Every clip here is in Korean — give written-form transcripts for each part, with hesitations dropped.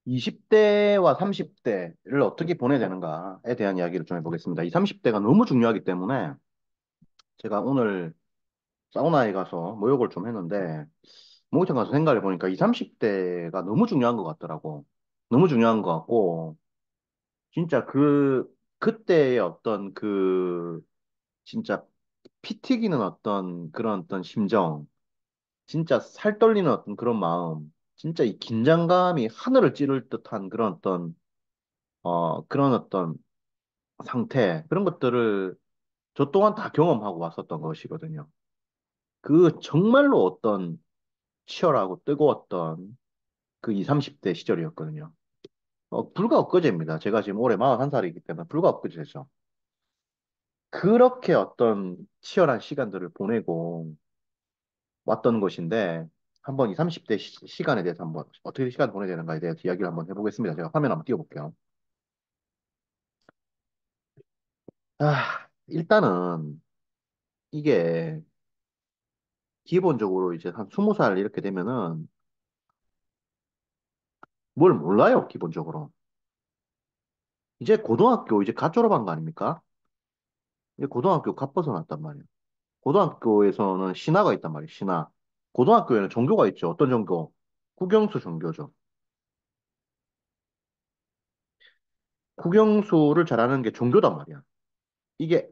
20대와 30대를 어떻게 보내야 되는가에 대한 이야기를 좀 해보겠습니다. 이 30대가 너무 중요하기 때문에 제가 오늘 사우나에 가서 목욕을 좀 했는데 목욕탕 가서 생각해 보니까 이 30대가 너무 중요한 것 같더라고. 너무 중요한 것 같고 진짜 그때의 어떤 진짜 피 튀기는 어떤 그런 어떤 심정, 진짜 살 떨리는 어떤 그런 마음, 진짜 이 긴장감이 하늘을 찌를 듯한 그런 어떤 상태, 그런 것들을 저 또한 다 경험하고 왔었던 것이거든요. 그 정말로 어떤 치열하고 뜨거웠던 그 20, 30대 시절이었거든요. 불과 엊그제입니다. 제가 지금 올해 41살이기 때문에 불과 엊그제죠. 그렇게 어떤 치열한 시간들을 보내고 왔던 것인데, 한번 이 30대 시간에 대해서 한번 어떻게 시간 보내야 되는가에 대해서 이야기를 한번 해보겠습니다. 제가 화면 한번 띄워볼게요. 일단은 이게 기본적으로 이제 한 20살 이렇게 되면은 뭘 몰라요, 기본적으로. 이제 고등학교 이제 갓 졸업한 거 아닙니까? 이제 고등학교 갓 벗어났단 말이에요. 고등학교에서는 신화가 있단 말이에요, 신화. 고등학교에는 종교가 있죠. 어떤 종교? 국영수 종교죠. 국영수를 잘하는 게 종교단 말이야. 이게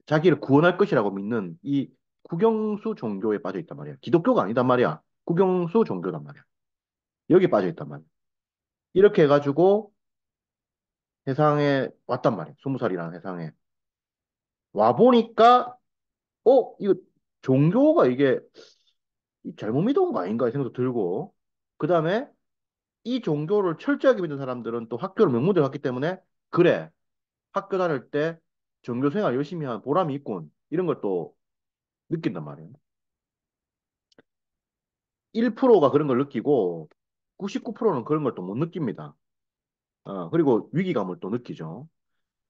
자기를 구원할 것이라고 믿는 이 국영수 종교에 빠져 있단 말이야. 기독교가 아니단 말이야. 국영수 종교단 말이야. 여기 빠져 있단 말이야. 이렇게 해가지고 세상에 왔단 말이야. 20살이라는 세상에. 와보니까, 이거 종교가 이게 잘못 믿어온 거 아닌가 이 생각도 들고, 그 다음에 이 종교를 철저하게 믿는 사람들은 또 학교를 명문대로 갔기 때문에, 그래, 학교 다닐 때 종교 생활 열심히 한 보람이 있군. 이런 걸 또 느낀단 말이에요. 1%가 그런 걸 느끼고 99%는 그런 걸 또 못 느낍니다. 그리고 위기감을 또 느끼죠.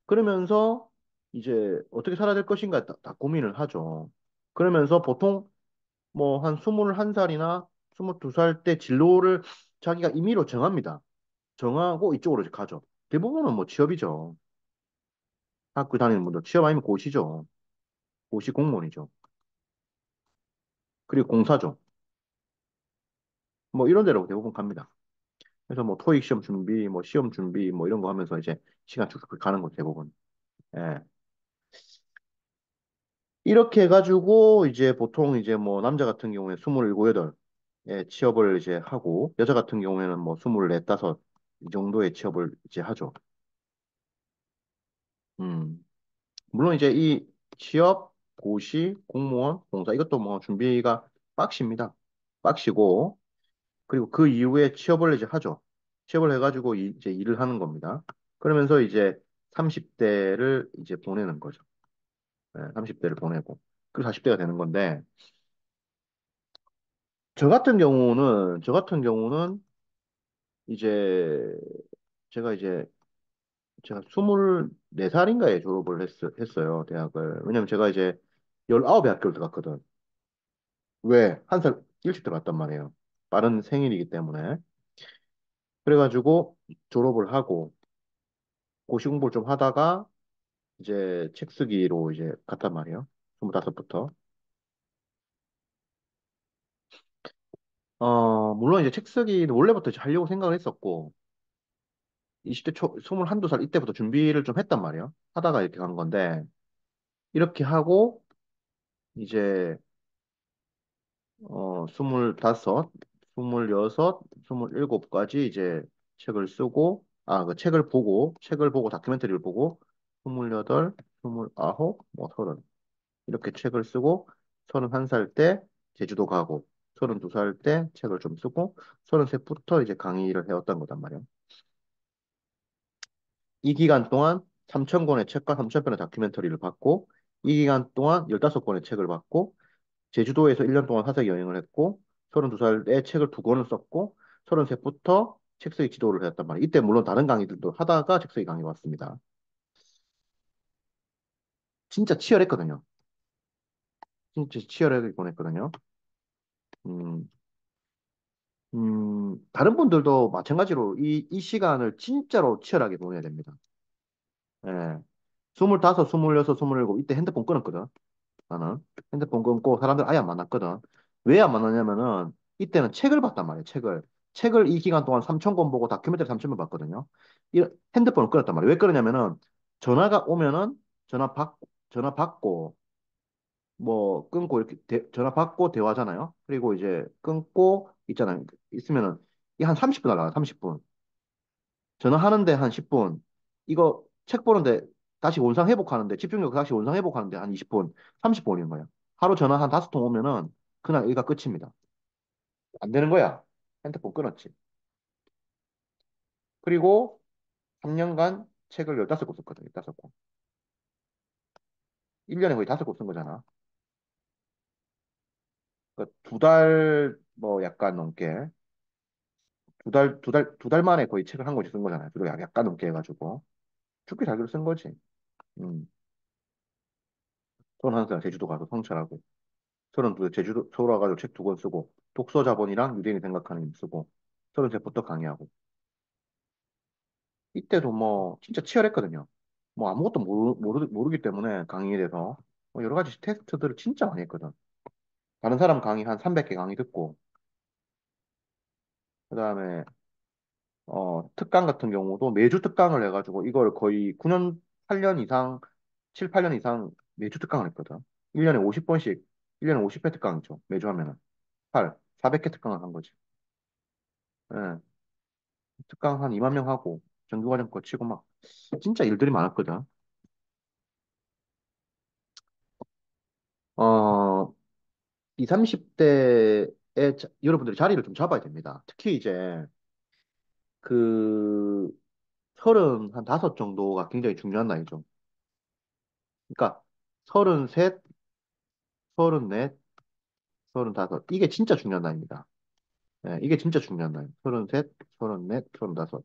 그러면서 이제 어떻게 살아야 될 것인가 다 고민을 하죠. 그러면서 보통 뭐 한 21살이나 22살 때 진로를 자기가 임의로 정합니다. 정하고 이쪽으로 이제 가죠. 대부분은 뭐 취업이죠. 학교 다니는 분들 취업 아니면 고시죠. 고시 공무원이죠. 그리고 공사죠. 뭐 이런 데로 대부분 갑니다. 그래서 뭐 토익 시험 준비, 뭐 시험 준비, 뭐 이런 거 하면서 이제 시간 쭉쭉 가는 거 대부분. 예. 이렇게 해가지고 이제 보통 이제 뭐 남자 같은 경우에 27, 8에 취업을 이제 하고 여자 같은 경우에는 뭐 24, 5 이 정도의 취업을 이제 하죠. 음. 물론 이제 이 취업, 고시, 공무원, 공사 이것도 뭐 준비가 빡십니다. 빡시고 그리고 그 이후에 취업을 이제 하죠. 취업을 해가지고 이제 일을 하는 겁니다. 그러면서 이제 30대를 이제 보내는 거죠. 30대를 보내고 그리고 40대가 되는 건데 저 같은 경우는 이제 제가 이제 제가 24살인가에 졸업을 했어요, 대학을. 왜냐면 제가 이제 19에 학교를 들어갔거든. 왜? 한 살 일찍 들어갔단 말이에요. 빠른 생일이기 때문에. 그래가지고 졸업을 하고 고시 공부를 좀 하다가 이제 책 쓰기로 이제 갔단 말이에요. 25부터. 물론 이제 책 쓰기는 원래부터 이제 하려고 생각을 했었고, 20대 초, 21, 2살 이때부터 준비를 좀 했단 말이에요. 하다가 이렇게 간 건데, 이렇게 하고, 이제, 25, 26, 27까지 이제 책을 쓰고, 책을 보고, 다큐멘터리를 보고, 28, 29, 뭐 30. 이렇게 책을 쓰고, 31살 때 제주도 가고, 32살 때 책을 좀 쓰고, 33부터 이제 강의를 해왔던 거단 말이에요. 이 기간 동안 3,000권의 책과 3,000편의 다큐멘터리를 봤고, 이 기간 동안 15권의 책을 봤고, 제주도에서 1년 동안 사색 여행을 했고, 32살에 책을 2권을 썼고, 33부터 책 쓰기 지도를 했단 말이에요. 이때 물론 다른 강의들도 하다가 책 쓰기 강의 왔습니다. 진짜 치열했거든요. 진짜 치열하게 보냈거든요. 음, 다른 분들도 마찬가지로 이 시간을 진짜로 치열하게 보내야 됩니다. 예. 25, 26, 27 이때 핸드폰 끊었거든. 나는 핸드폰 끊고 사람들 아예 안 만났거든. 왜 안 만났냐면은 이때는 책을 봤단 말이야. 책을 이 기간 동안 3,000권 보고 다큐멘터리 3,000권 봤거든요. 핸드폰을 끊었단 말이야. 왜 끊었냐면은 전화가 오면은 전화 받고 뭐 끊고 이렇게 전화 받고 대화잖아요. 그리고 이제 끊고 있잖아요. 있으면은 이 한 30분 날라가 30분. 전화하는데 한 10분. 이거 책 보는데 다시 원상 회복하는데 집중력 다시 원상 회복하는데 한 20분, 30분인 거예요. 하루 전화 한 5통 오면은 그날 일가 끝입니다. 안 되는 거야. 핸드폰 끊었지. 그리고 3년간 책을 15권 썼거든. 15권. 1년에 거의 5권 쓴 거잖아. 그러니까 2달 뭐 약간 넘게 두 달 만에 거의 책을 한 권씩 쓴 거잖아요. 두 달 약간 넘게 해가지고. 죽기 살기로 쓴 거지. 음. 돈 한 살 제주도 가서 성찰하고. 저는 또 제주도 서울 와가지고 책 2권 쓰고 독서 자본이랑 유대인이 생각하는 임 쓰고 33부터 강의하고 이때도 뭐 진짜 치열했거든요. 뭐 아무것도 모르기 때문에 강의에 대해서 뭐 여러 가지 테스트들을 진짜 많이 했거든. 다른 사람 강의 한 300개 강의 듣고 그다음에 특강 같은 경우도 매주 특강을 해가지고 이걸 거의 9년, 8년 이상, 7, 8년 이상 매주 특강을 했거든. 1년에 50번씩, 1년에 50회 특강이죠. 매주 하면은. 400개 특강을 한 거지. 예. 특강 한 2만 명 하고 정규과정 거치고 막 진짜 일들이 많았거든. 어, 20, 30대에 여러분들이 자리를 좀 잡아야 됩니다. 특히 이제 그 서른 한 다섯 정도가 굉장히 중요한 나이죠. 그러니까 33, 34, 35 이게 진짜 중요한 나이입니다. 예, 이게 진짜 중요한 나이. 33, 34, 35.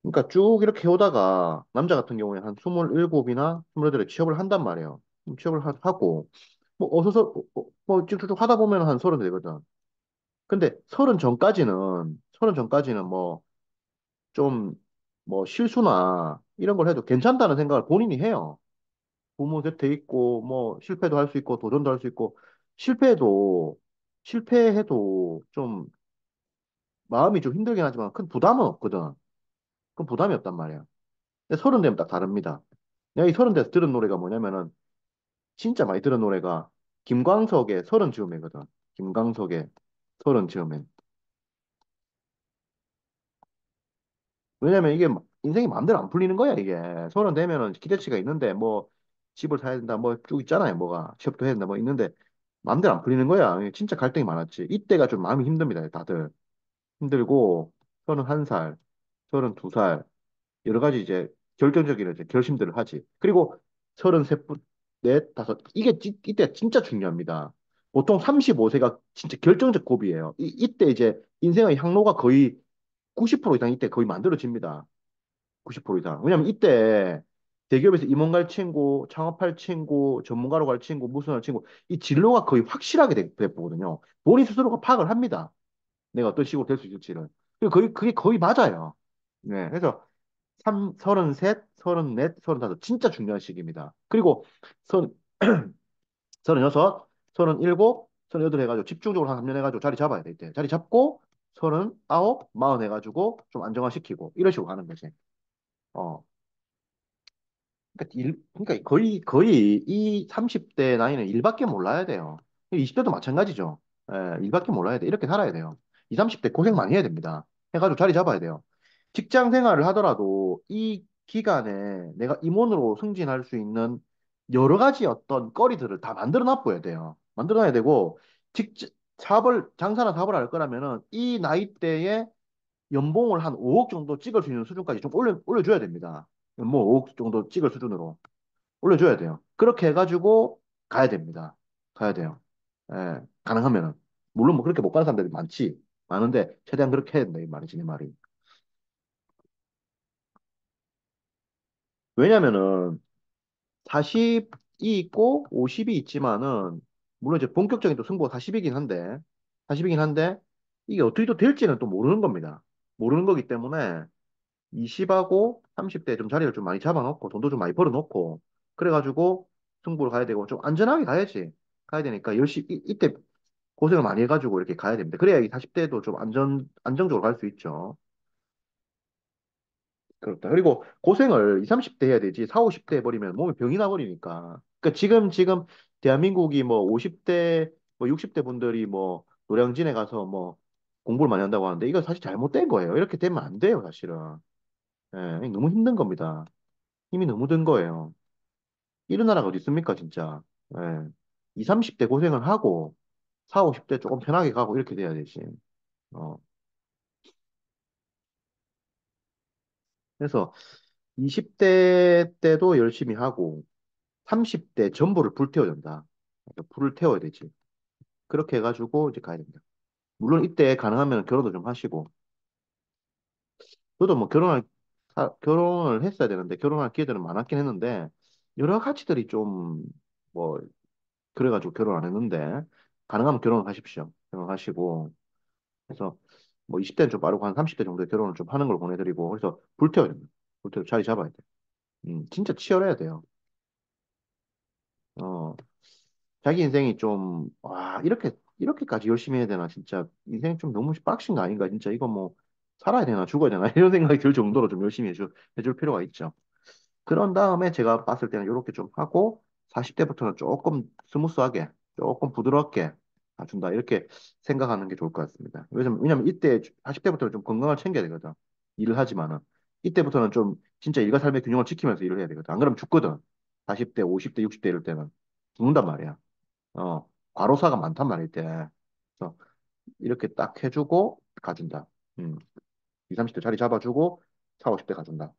그러니까 쭉 이렇게 오다가 남자 같은 경우에 한 27이나 28에 취업을 한단 말이에요. 취업을 하고 뭐 어서서 뭐 쭉쭉쭉 하다 보면 한 서른 되거든. 근데 서른 전까지는 뭐 좀 뭐 실수나 이런 걸 해도 괜찮다는 생각을 본인이 해요. 부모 곁에 있고 뭐 실패도 할 수 있고 도전도 할 수 있고 실패해도 실패해도 좀 마음이 좀 힘들긴 하지만 큰 부담은 없거든. 큰 부담이 없단 말이야. 근데 서른 되면 딱 다릅니다. 내가 이 서른 돼서 들은 노래가 뭐냐면은 진짜 많이 들은 노래가 김광석의 서른 즈음이거든. 김광석의 서른 즈음엔. 왜냐면 이게 인생이 마음대로 안 풀리는 거야, 이게. 서른 되면은 기대치가 있는데, 뭐, 집을 사야 된다, 뭐, 쭉 있잖아요, 뭐가. 취업도 해야 된다, 뭐, 있는데, 마음대로 안 풀리는 거야. 진짜 갈등이 많았지. 이때가 좀 마음이 힘듭니다, 다들. 힘들고, 31살, 32살, 여러 가지 이제 결정적인 이제 결심들을 하지. 그리고 33, 넷, 다섯, 이때 진짜 중요합니다. 보통 35세가 진짜 결정적 고비예요. 이때 이제 인생의 향로가 거의 90% 이상 이때 거의 만들어집니다. 90% 이상. 왜냐면 이때 대기업에서 임원 갈 친구, 창업할 친구, 전문가로 갈 친구, 무슨 할 친구, 이 진로가 거의 확실하게 되거든요. 본인 스스로가 파악을 합니다. 내가 어떤 식으로 될 수 있을지를. 그게 거의 맞아요. 네. 그래서 33, 34, 35 진짜 중요한 시기입니다. 그리고 선, 36, 37, 38 해가지고 집중적으로 한 3년 해가지고 자리 잡아야 돼. 이때. 자리 잡고 39, 40 해가지고 좀 안정화시키고 이런 식으로 가는 거지. 어. 그러니까 거의 이 30대 나이는 일밖에 몰라야 돼요. 20대도 마찬가지죠. 일밖에 몰라야 돼. 이렇게 살아야 돼요. 20, 30대 고생 많이 해야 됩니다. 해가지고 자리 잡아야 돼요. 직장 생활을 하더라도 이 기간에 내가 임원으로 승진할 수 있는 여러 가지 어떤 거리들을 다 만들어 놔둬야 돼요. 만들어 놔야 되고, 장사나 사업을 할 거라면은 이 나이대에 연봉을 한 5억 정도 찍을 수 있는 수준까지 좀 올려줘야 됩니다. 연봉 5억 정도 찍을 수준으로. 올려줘야 돼요. 그렇게 해가지고 가야 됩니다. 가야 돼요. 가능하면은. 물론 뭐 그렇게 못 가는 사람들이 많은데, 최대한 그렇게 해야 된다, 이 말이지, 내 말이. 왜냐면은, 40이 있고 50이 있지만은, 물론 이제 본격적인 또 승부가 40이긴 한데, 40이긴 한데, 이게 어떻게 또 될지는 또 모르는 겁니다. 모르는 거기 때문에 20하고 30대 좀 자리를 좀 많이 잡아놓고 돈도 좀 많이 벌어놓고 그래가지고 승부를 가야 되고 좀 안전하게 가야지. 가야 되니까 열심히 이때 고생을 많이 해가지고 이렇게 가야 됩니다. 그래야 이 40대도 좀 안정적으로 갈 수 있죠. 그렇다. 그리고 고생을 20, 30대 해야 되지 40, 50대 해버리면 몸에 병이 나버리니까. 그러니까 지금 대한민국이 뭐 50대 뭐 60대 분들이 뭐 노량진에 가서 뭐 공부를 많이 한다고 하는데 이거 사실 잘못된 거예요. 이렇게 되면 안 돼요, 사실은. 예, 너무 힘든 겁니다. 힘이 너무 든 거예요. 이런 나라가 어디 있습니까, 진짜. 예. 20, 30대 고생을 하고 40, 50대 조금 편하게 가고 이렇게 돼야 되지. 어. 그래서 20대 때도 열심히 하고 30대 전부를 불태워야 된다. 그러니까 불을 태워야 되지. 그렇게 해가지고 이제 가야 됩니다. 물론 이때 가능하면 결혼도 좀 하시고. 저도 뭐 결혼을 했어야 되는데 결혼할 기회들은 많았긴 했는데 여러 가지들이 좀 뭐 그래가지고 결혼 안 했는데 가능하면 결혼하십시오. 결혼하시고 그래서 뭐 20대는 좀 빠르고 한 30대 정도에 결혼을 좀 하는 걸 보내드리고 그래서 불태워야 됩니다. 불태워 자리 잡아야 돼. 진짜 치열해야 돼요. 어, 자기 인생이 좀, 와, 이렇게까지 열심히 해야 되나, 진짜. 인생 좀 너무 빡신 거 아닌가, 진짜. 이거 뭐, 살아야 되나, 죽어야 되나, 이런 생각이 들 정도로 좀 열심히 해줄 필요가 있죠. 그런 다음에 제가 봤을 때는 이렇게 좀 하고, 40대부터는 조금 스무스하게, 조금 부드럽게 가준다. 이렇게 생각하는 게 좋을 것 같습니다. 왜냐면 이때 40대부터는 좀 건강을 챙겨야 되거든. 일을 하지만은. 이때부터는 좀 진짜 일과 삶의 균형을 지키면서 일을 해야 되거든. 안 그러면 죽거든. 40대, 50대, 60대 이럴 때는. 죽는단 말이야. 과로사가 많단 말이야, 이때. 그래서 이렇게 딱 해주고 가준다. 20, 30대 자리 잡아주고 40, 50대 가준다.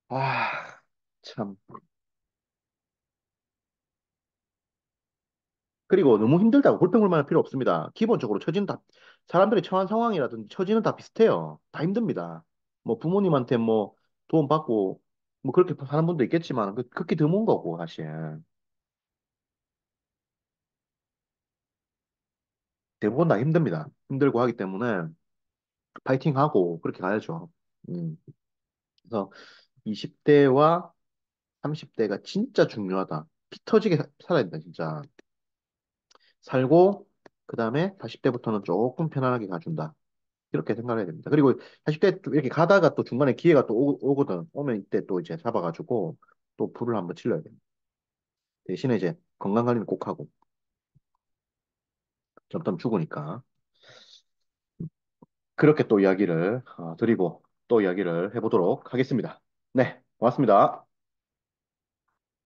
아, 참. 그리고 너무 힘들다고 골평불만할 필요 없습니다. 기본적으로 사람들이 처한 상황이라든지 처지는 다 비슷해요. 다 힘듭니다. 뭐 부모님한테 뭐 도움 받고 뭐 그렇게 사는 분도 있겠지만 극히 드문 거고 사실 대부분 다 힘듭니다. 힘들고 하기 때문에 파이팅하고 그렇게 가야죠. 음. 그래서 20대와 30대가 진짜 중요하다. 피 터지게 살아야 된다, 진짜. 살고, 그 다음에 40대부터는 조금 편안하게 가준다. 이렇게 생각해야 됩니다. 그리고 40대 이렇게 가다가 또 중간에 기회가 또 오거든. 오면 이때 또 이제 잡아가지고 또 불을 한번 질러야 됩니다. 대신에 이제 건강 관리는 꼭 하고. 점점 죽으니까. 그렇게 또 이야기를 드리고 또 이야기를 해보도록 하겠습니다. 네, 고맙습니다.